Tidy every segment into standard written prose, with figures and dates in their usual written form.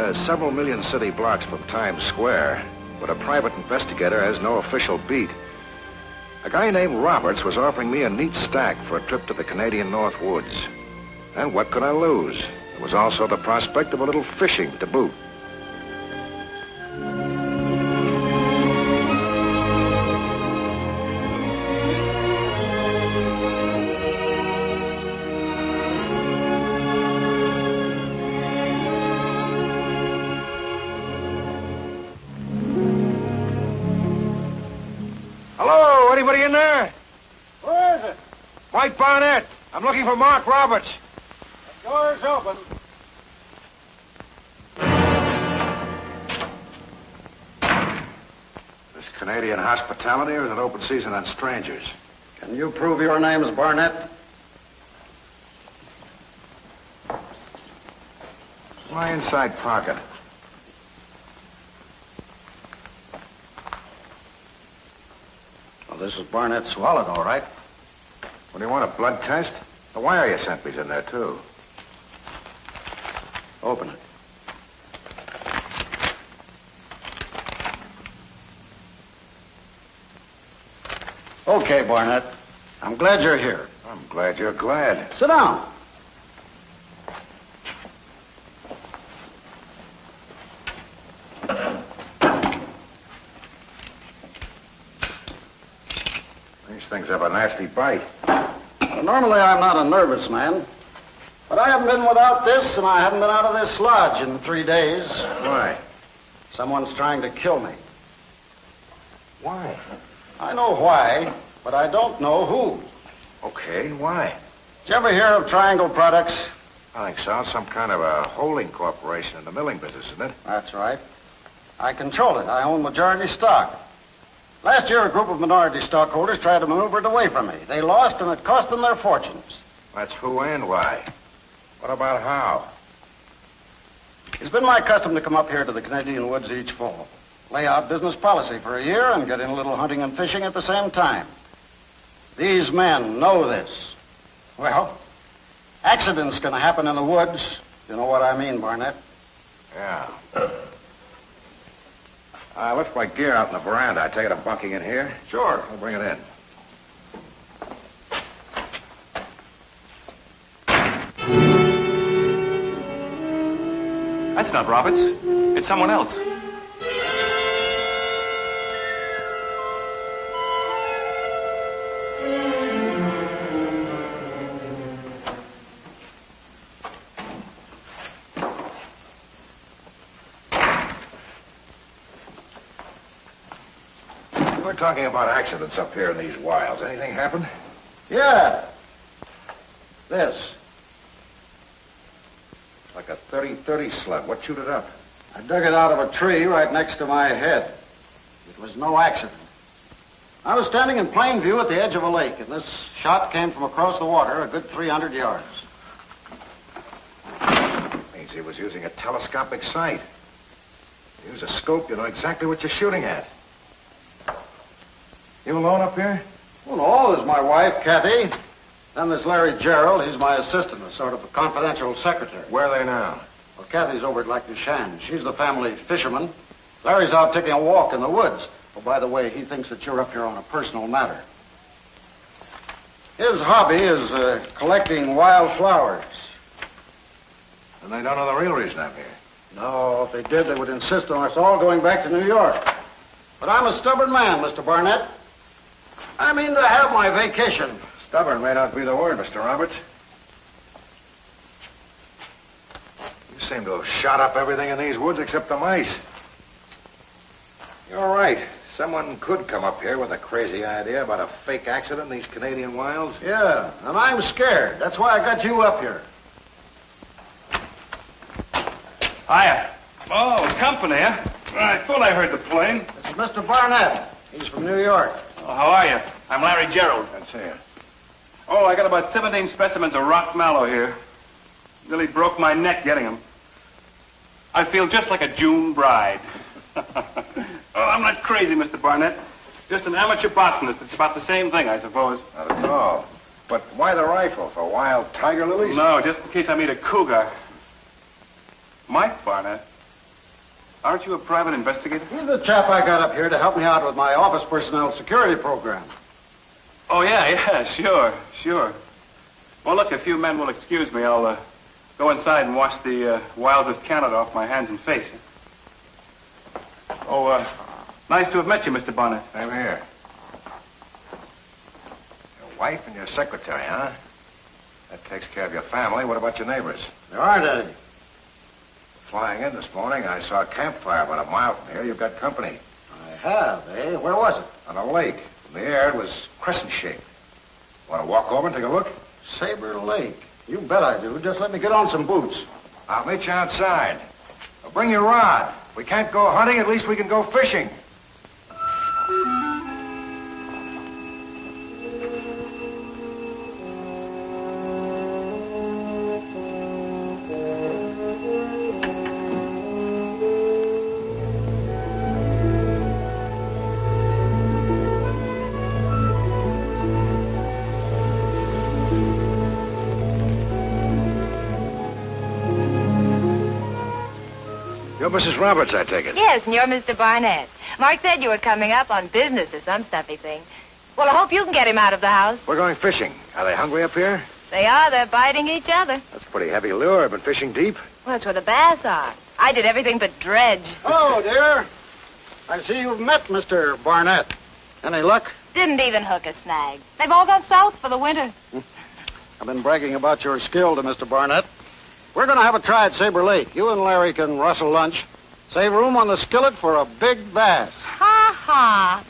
is several million city blocks from Times Square, but a private investigator has no official beat. A guy named Roberts was offering me a neat stack for a trip to the Canadian North Woods. And what could I lose? There was also the prospect of a little fishing to boot. Hello, anybody in there? Who is it? Mike Barnett. I'm looking for Mark Roberts. The door's open. This Canadian hospitality or is it open season on strangers? Can you prove your name's Barnett? My inside pocket. Well, this is Barnett's wallet, all right. What do you want, a blood test? The wire you sent me's in there, too. Open it. Okay, Barnett. I'm glad you're here. I'm glad you're glad. Sit down. These things have a nasty bite. Well, normally I'm not a nervous man, but I haven't been without this, and I haven't been out of this lodge in 3 days. Why? Someone's trying to kill me. Why? I know why, but I don't know who. Okay, why? Did you ever hear of Triangle Products? I think so. It's some kind of a holding corporation in the milling business, isn't it? That's right. I control it. I own majority stock. Last year, a group of minority stockholders tried to maneuver it away from me. They lost, and it cost them their fortunes. That's who and why. What about how? It's been my custom to come up here to the Canadian woods each fall, lay out business policy for a year, and get in a little hunting and fishing at the same time. These men know this. Well, accidents can happen in the woods. You know what I mean, Barnett? Yeah. I left my gear out in the veranda. I take it I'm bunking in here? Sure. I'll bring it in. That's not Roberts. It's someone else. We're talking about accidents up here in these wilds. Anything happen? Yeah. This. Like a 30-30 slug. What chewed it up? I dug it out of a tree right next to my head. It was no accident. I was standing in plain view at the edge of a lake, and this shot came from across the water a good 300 yards. Means he was using a telescopic sight. Use a scope, you know exactly what you're shooting at. You alone up here? Well, no, there's my wife, Kathy. Then there's Larry Gerald. He's my assistant, a sort of a confidential secretary. Where are they now? Well, Kathy's over at Lac du Chien. She's the family fisherman. Larry's out taking a walk in the woods. Oh, by the way, he thinks that you're up here on a personal matter. His hobby is collecting wild flowers. And they don't know the real reason I'm here. No, if they did, they would insist on us all going back to New York. But I'm a stubborn man, Mr. Barnett. I mean to have my vacation. Stubborn may not be the word, Mr. Roberts. You seem to have shot up everything in these woods except the mice. You're right. Someone could come up here with a crazy idea about a fake accident in these Canadian wilds. Yeah, and I'm scared. That's why I got you up here. Hiya. Oh, company, huh? I thought I heard the plane. This is Mr. Barnett. He's from New York. Oh, how are you? I'm Larry Gerald. That's here. Oh, I got about 17 specimens of rock mallow here. Nearly broke my neck getting them. I feel just like a June bride. Oh, I'm not crazy, Mr. Barnett. Just an amateur botanist. It's about the same thing, I suppose. Not at all. But why the rifle? For wild tiger lilies? No, just in case I meet a cougar. Mike Barnett. Aren't you a private investigator? He's the chap I got up here to help me out with my office personnel security program. Oh, yeah, sure. Well, look, if you men will excuse me, I'll go inside and wash the wilds of Canada off my hands and face. Oh, nice to have met you, Mr. Barnett. Same here. Your wife and your secretary, huh? That takes care of your family. What about your neighbors? There aren't any. Flying in this morning, I saw a campfire about a mile from here. You've got company. I have, eh? Where was it? On a lake. From the air, it was crescent-shaped. Want to walk over and take a look? Saber Lake. You bet I do. Just let me get on some boots. I'll meet you outside. Well, bring your rod. If we can't go hunting, at least we can go fishing. You're Mrs. Roberts, I take it. Yes, and you're Mr. Barnett. Mark said you were coming up on business or some stuffy thing. Well, I hope you can get him out of the house. We're going fishing. Are they hungry up here? They are. They're biting each other. That's a pretty heavy lure. I've been fishing deep. Well, that's where the bass are. I did everything but dredge. Hello, dear. I see you've met Mr. Barnett. Any luck? Didn't even hook a snag. They've all gone south for the winter. I've been bragging about your skill to Mr. Barnett. We're going to have a try at Saber Lake. You and Larry can rustle lunch. Save room on the skillet for a big bass. Ha ha.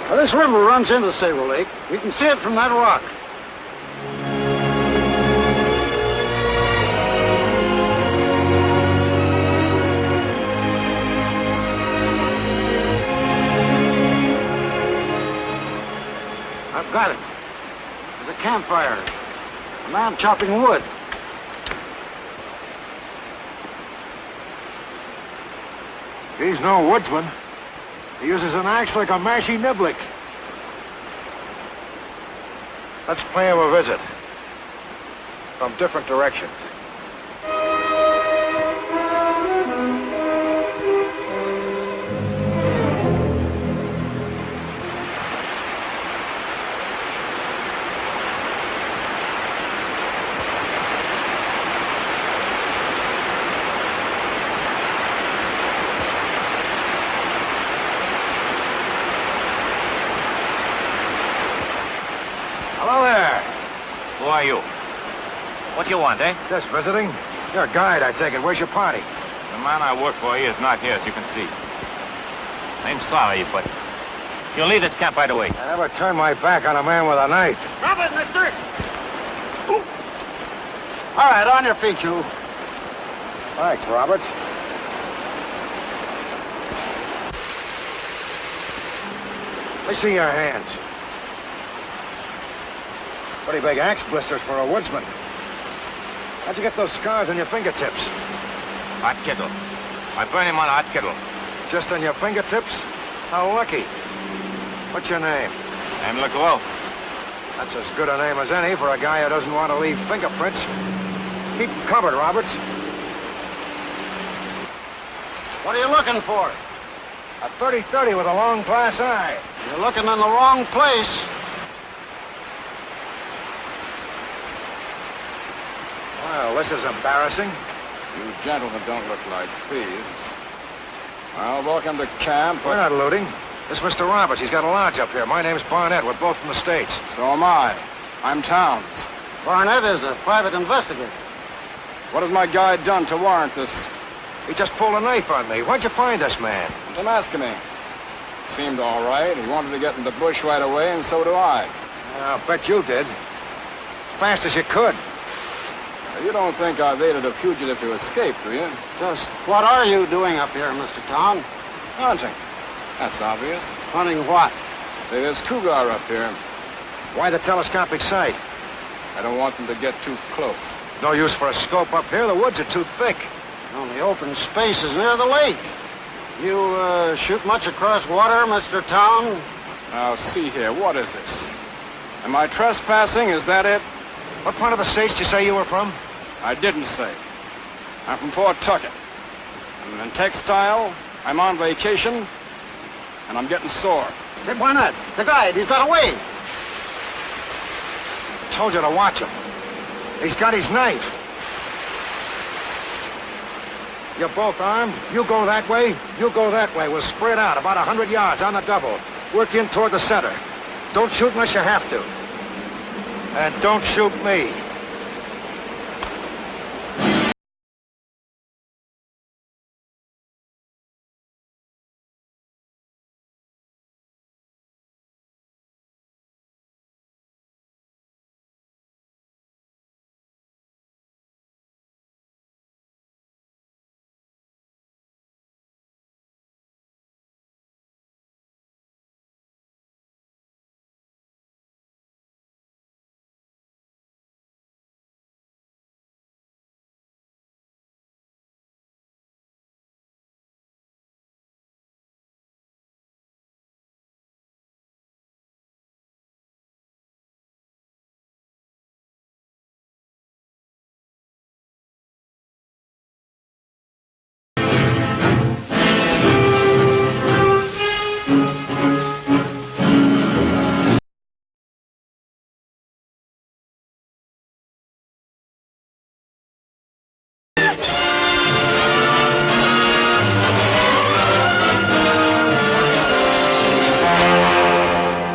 Now, this river runs into Saber Lake. You can see it from that rock. I've got it. There's a campfire. A man chopping wood. He's no woodsman. He uses an axe like a mashy niblick. Let's pay him a visit. From different directions. Hello there. Who are you? What you want, eh? Just visiting. You're a guide, I take it. Where's your party? The man I work for here is not here, as you can see. I'm sorry, but you'll leave this camp right away. I never turn my back on a man with a knife. Drop it, mister! All right, on your feet, you. Thanks, Robert. Let me see your hands. Pretty big axe blisters for a woodsman. How'd you get those scars on your fingertips? Hot kettle. I burn him on a hot kettle. Just on your fingertips? How lucky. What's your name? I'm LeGros. That's as good a name as any for a guy who doesn't want to leave fingerprints. Keep them covered, Roberts. What are you looking for? A 30-30 with a long glass eye. You're looking in the wrong place. Well, this is embarrassing. You gentlemen don't look like thieves. Well, welcome to camp. We're not looting. This is Mr. Roberts. He's got a lodge up here. My name's Barnett. We're both from the States. So am I. I'm Towns. Barnett is a private investigator. What has my guy done to warrant this? He just pulled a knife on me. Why'd you find this man? Damascus. Seemed all right. He wanted to get in the bush right away, and so do I. I'll bet you did. As fast as you could. You don't think I've aided a fugitive to escape, do you? Just what are you doing up here, Mr. Town? Hunting. That's obvious. Hunting what? Say, there's cougar up here. Why the telescopic sight? I don't want them to get too close. No use for a scope up here. The woods are too thick. Only open spaces near the lake. You shoot much across water, Mr. Town? Now, see here, what is this? Am I trespassing? Is that it? What part of the states did you say you were from? I didn't say. I'm from Pawtucket. I'm in textile, I'm on vacation, and I'm getting sore. Hey, why not? The guide, he's got away. I told you to watch him. He's got his knife. You're both armed. You go that way, you go that way. We'll spread out about 100 yards on the double. Work in toward the center. Don't shoot unless you have to. And don't shoot me.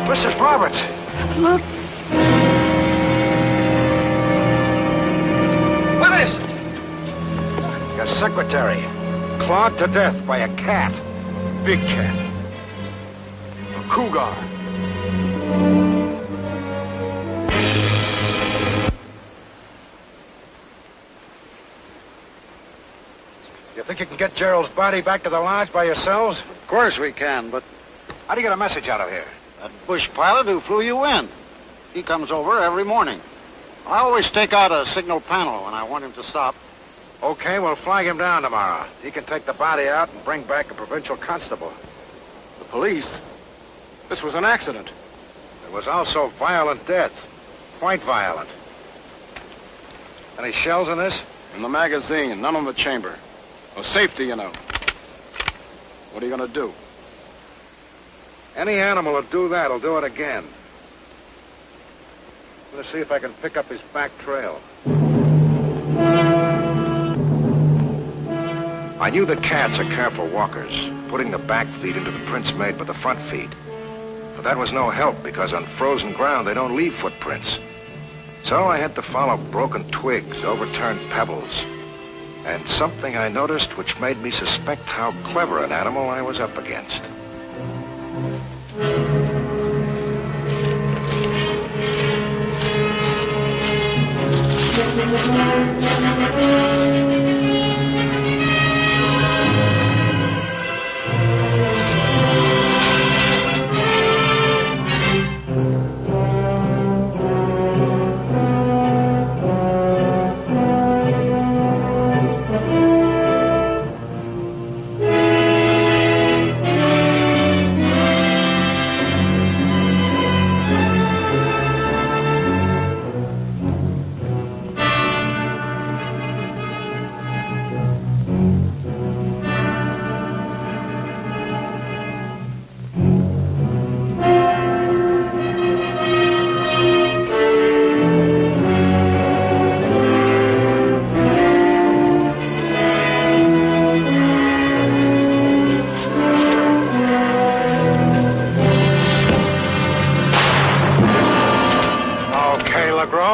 Mrs. Roberts. Look. What is it? Your secretary. Clawed to death by a cat. Big cat. A cougar. You think you can get Gerald's body back to the lodge by yourselves? Of course we can, but How do you get a message out of here? that bush pilot who flew you in, he comes over every morning. I always take out a signal panel when I want him to stop. Okay, we'll flag him down tomorrow. He can take the body out and bring back a provincial constable. The police? This was an accident. There was also violent death. Quite violent. Any shells in this? In the magazine, none in the chamber. For safety, you know. What are you going to do? Any animal will do that. Will do it again. I'm going to see if I can pick up his back trail. I knew that cats are careful walkers, putting the back feet into the prints made by the front feet. But that was no help, because on frozen ground they don't leave footprints. So I had to follow broken twigs, overturned pebbles, and something I noticed which made me suspect how clever an animal I was up against.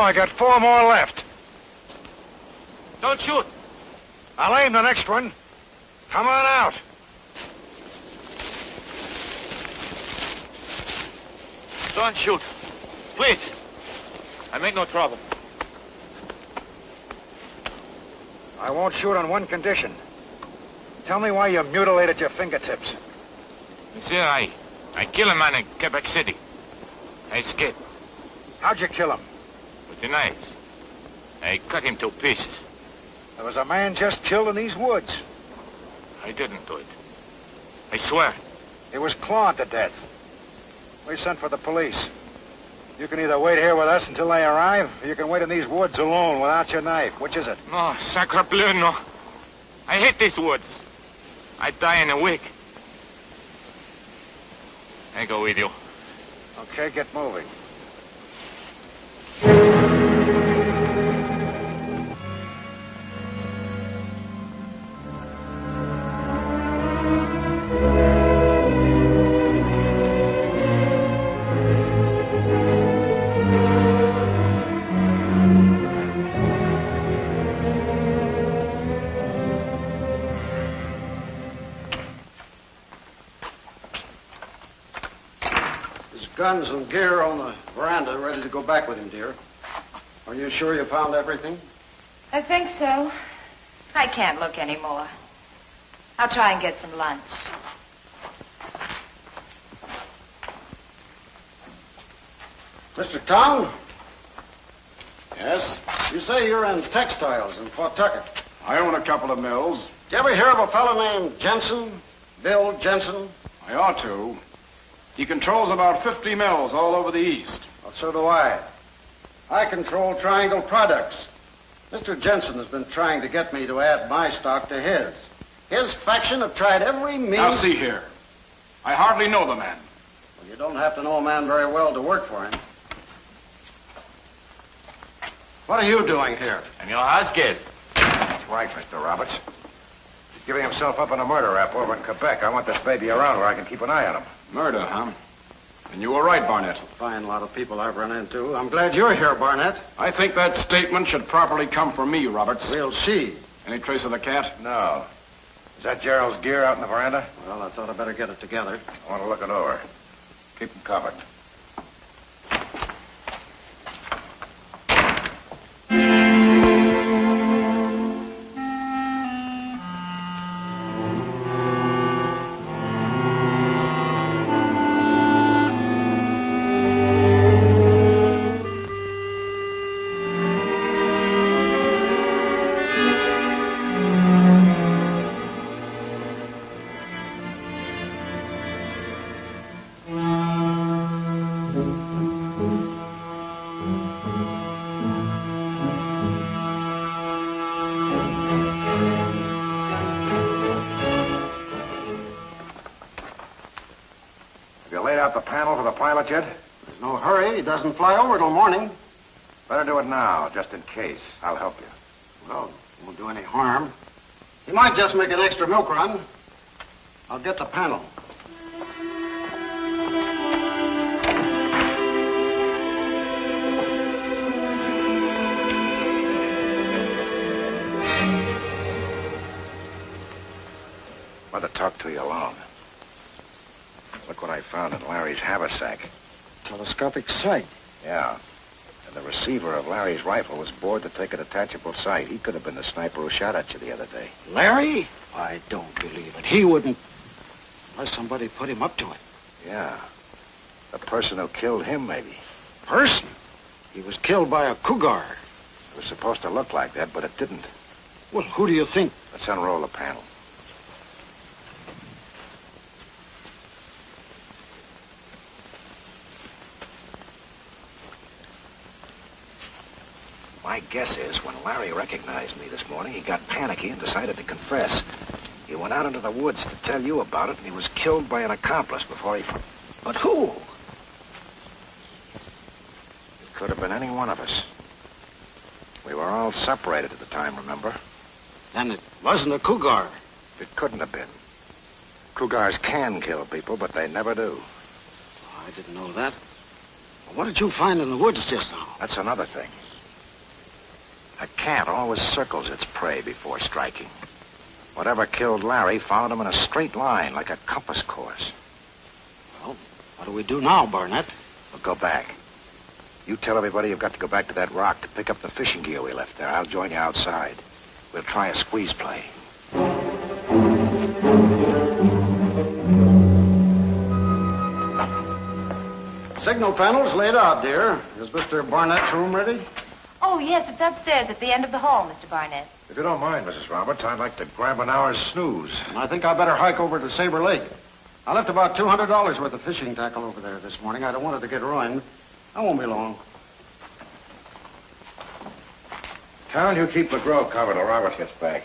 I got 4 more left. Don't shoot. I'll aim the next one. Come on out. Don't shoot. Please. I make no trouble. I won't shoot on one condition. Tell me why you mutilated your fingertips. Monsieur, I kill a man in Quebec City. I escaped How'd you kill him? with a knife. I cut him to pieces. There was a man just killed in these woods. I didn't do it. I swear. He was clawed to death. We've sent for the police. You can either wait here with us until they arrive, or you can wait in these woods alone without your knife. Which is it? No, sacre bleu, no. I hate these woods. I die in a week. I go with you. Okay, get moving. Guns and gear on the veranda, ready to go back with him, dear. Are you sure you found everything? I think so. I can't look anymore. I'll try and get some lunch. Mr. Tong, Yes? you say you're in textiles in Pawtucket. I own a couple of mills. Did you ever hear of a fellow named Jensen? Bill Jensen? I ought to. He controls about 50 mills all over the East. Well, so do I. I control Triangle Products. Mr. Jensen has been trying to get me to add my stock to his. His faction have tried every means... Now, see here. I hardly know the man. Well, you don't have to know a man very well to work for him. What are you doing here? I'm your house guest. That's right, Mr. Roberts. He's giving himself up in a murder rap over in Quebec. I want this baby around where I can keep an eye on him. Murder, huh? And you were right, Barnett. Fine lot of people I've run into. I'm glad you're here, Barnett. I think that statement should properly come from me, Roberts. We'll see. Any trace of the cat? No. Is that Gerald's gear out in the veranda? Well, I thought I'd better get it together. I want to look it over. Keep him covered. Out the panel for the pilot yet? There's no hurry. He doesn't fly over till morning. Better do it now, just in case. I'll help you. Well, it won't do any harm. He might just make an extra milk run. I'll get the panel. Mother talked to you alone. Look what I found in Larry's haversack. Telescopic sight. Yeah. And the receiver of Larry's rifle was bored to take a detachable sight. He could have been the sniper who shot at you the other day. Larry? I don't believe it. He wouldn't. Unless somebody put him up to it. Yeah. The person who killed him, maybe. Person? He was killed by a cougar. It was supposed to look like that, but it didn't. Well, who do you think? Let's unroll the panel. My guess is when Larry recognized me this morning, he got panicky and decided to confess. He went out into the woods to tell you about it, and he was killed by an accomplice before he... But who? It could have been any one of us. We were all separated at the time, remember? Then it wasn't a cougar. It couldn't have been. Cougars can kill people, but they never do. Oh, I didn't know that. Well, what did you find in the woods just now? That's another thing. A cat always circles its prey before striking. Whatever killed Larry followed him in a straight line, like a compass course. Well, what do we do now, Barnett? We'll go back. You tell everybody you've got to go back to that rock to pick up the fishing gear we left there. I'll join you outside. We'll try a squeeze play. Signal panel's laid out, dear. Is Mr. Barnett's room ready? Oh, yes, it's upstairs at the end of the hall, Mr. Barnett. If you don't mind, Mrs. Roberts, I'd like to grab an hour's snooze. I think I better hike over to Saber Lake. I left about $200 worth of fishing tackle over there this morning. I don't want it to get ruined. I won't be long. Carol, you keep McGraw covered till Roberts gets back.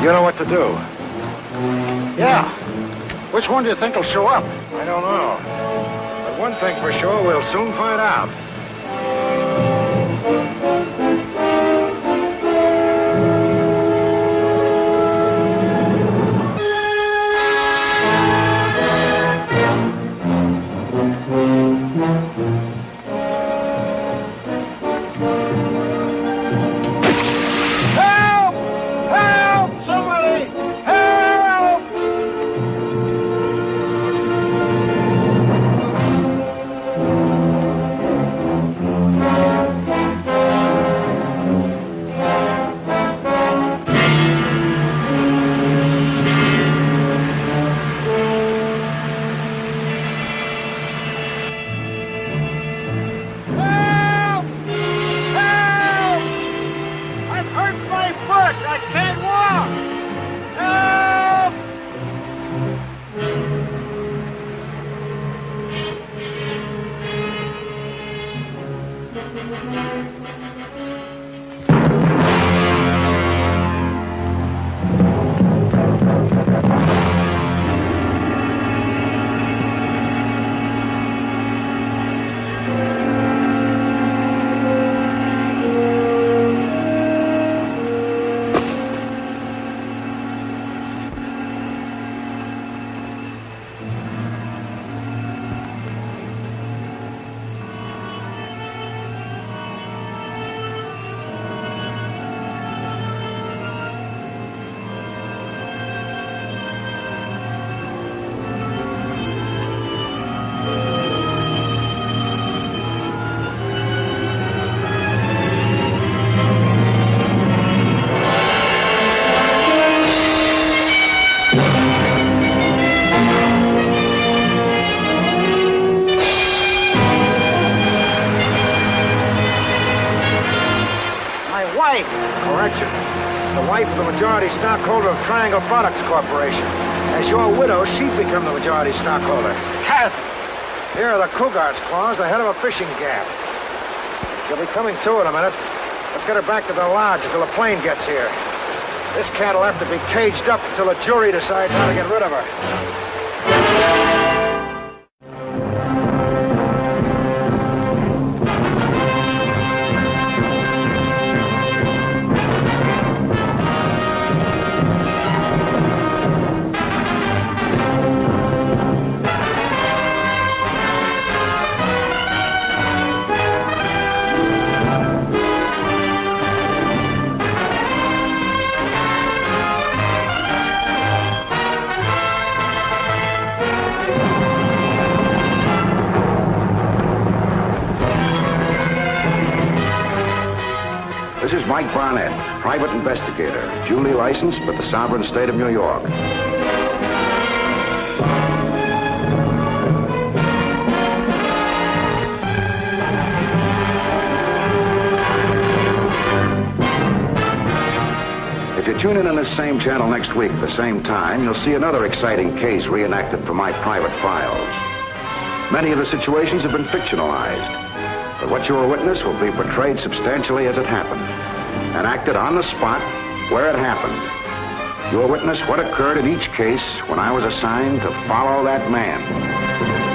You know what to do. Yeah. Which one do you think will show up? I don't know. But one thing for sure, we'll soon find out. Correction. The wife of the majority stockholder of Triangle Products Corporation. As your widow, she'd become the majority stockholder. Kathy! Here are the Cougar's claws, the head of a fishing gap. She'll be coming to in a minute. Let's get her back to the lodge until the plane gets here. This cat will have to be caged up until the jury decides how to get rid of her. This is Mike Barnett, private investigator, duly licensed with the sovereign state of New York. If you tune in on this same channel next week at the same time, you'll see another exciting case reenacted from my private files. Many of the situations have been fictionalized. But what you will witness will be portrayed substantially as it happened, and acted on the spot where it happened. You will witness what occurred in each case when I was assigned to follow that man.